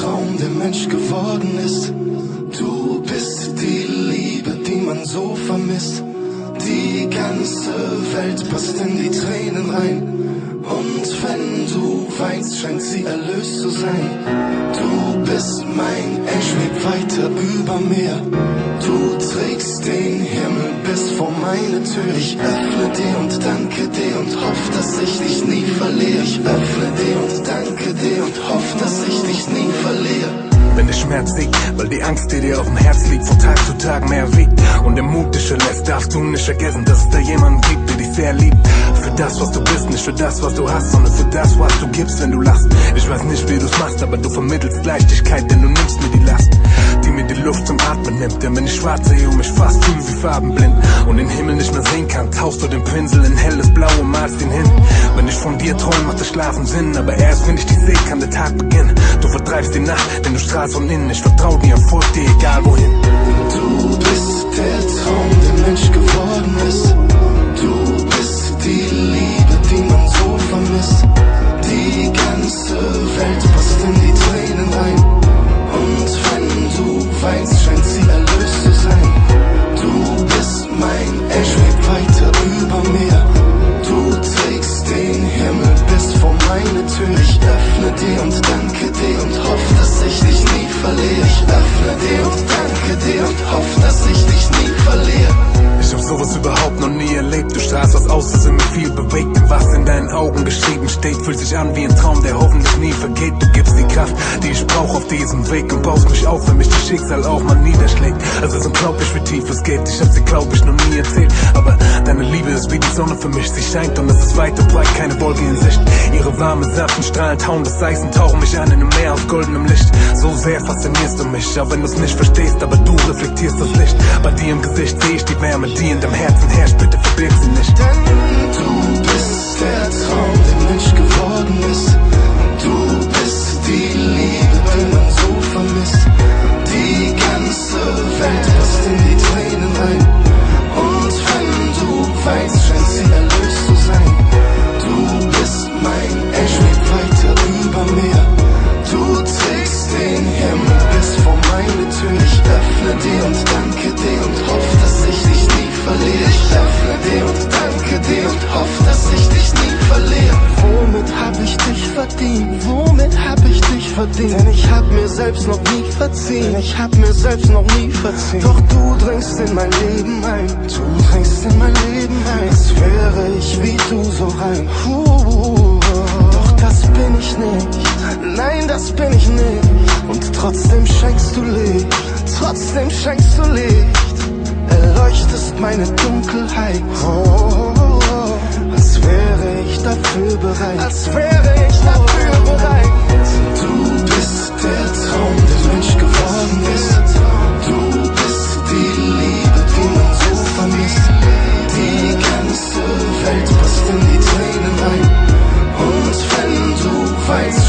Traum, der Mensch geworden ist. Du bist die Liebe, die man so vermisst. Die ganze Welt passt in die Tränen rein. Und wenn du weinst, scheint sie erlöst zu sein. Du bist mein Engel, schweb weiter über mir. Du trägst den Himmel bis vor meine Tür. Ich öffne dir und danke dir und hoff, dass ich dich nie verliere. Ich öffne dir und danke dir und hoff, dass ich dich nie verliere. Wenn der Schmerz siegt, weil die Angst, die dir auf dem Herz liegt, von Tag zu Tag mehr wiegt und der Mut dich lässt, darfst du nicht vergessen, dass es da jemanden gibt, der dich sehr liebt. Für das, was du bist, nicht für das, was du hast, sondern für das, was du gibst, wenn du lachst. Ich weiß nicht, wie du's machst, aber du vermittelst Leichtigkeit, denn du nimmst mir die Last, die mir die Luft zum Atmen nimmt. Denn wenn ich schwarz sehe und mich fast fühle wie farbenblind und den Himmel nicht mehr sehen kann, tauchst du den Pinsel in helles Blau und malst ihn hin. Wenn ich von dir träume, macht das Schlafen Sinn, aber erst wenn ich dich sehe, kann der Tag beginnen. Du vertreibst die Nacht, denn du strahlst von innen. Ich vertrau dir und folg dir, egal wohin. Du bist der Traum, der Mensch geworden ist. Du bist die Liebe, die man so vermisst. Die ganze Welt passt in die Tränen rein. Und wenn du weinst, scheint sie erlöst zu sein. Du bist mein Engel, schweb weiter über mir. Du trägst den Himmel bis vor meine Tür. Ich öffne dir und danke dir und hoff, dass ich dich nie verliere. Ich öffne dir und danke dir und hoff, dass ich dich nie verliere. Ich hab sowas überhaupt noch nie erlebt. Du strahlst was aus, das in mir viel bewegt. Denn was in deinen Augen geschrieben steht, fühlt sich an wie ein Traum, der hoffentlich nie vergeht. Du gibst die Kraft, die ich brauch auf diesem Weg und baust mich auf, wenn mich das Schicksal auch mal niederschlägt. Also es ist unglaublich, wie tief es geht. Ich hab sie, glaub ich, noch nie erzählt. Aber deine Liebe ist wie die Sonne für mich. Sie scheint und es ist weit und breit, keine Wolken in Sicht. Ihre warme, sanften Strahlen tauen das Eis und tauchen mich an in einem Meer aus goldenem Licht. So sehr faszinierst du mich, auch wenn du's nicht verstehst, aber du reflektierst das Licht. Bei dir im Gesicht seh ich die Wärme, die in deinem Herzen herrscht, bitte verbirg sie nicht. Denn du bist der Traum, der Mensch geworden ist. Du bist die Liebe, die man so vermisst. Die ganze Welt passt in die Tränen rein. Und wenn du weinst, scheint sie erlöst zu sein. Du bist mein Engel, schweb weiter über mir. Du trägst den Himmel bis vor meine Tür. Ich öffne dir und danke dir und hoff, dass ich dich nie verliere. Ich öffne dir und danke dir und hoff, dass ich dich nie verliere. Womit hab ich dich verdient? Womit hab ich dich verdient? Denn ich hab mir selbst noch nie verziehen. Ich hab mir selbst noch nie verziehen. Doch du dringst in mein Leben ein. Du dringst in mein Leben ein. Als wäre ich wie du so rein. Doch das bin ich nicht. Nein, das bin ich nicht. Und trotzdem schenkst du Licht. Trotzdem schenkst du Licht. Erleuchtest meine Dunkelheit. Als wäre ich dafür bereit. Als wäre ich dafür bereit. Du bist der Traum, der Mensch geworden ist. Du bist die Liebe, die man so vermisst. Die ganze Welt passt in die Tränen rein. Und wenn du weinst,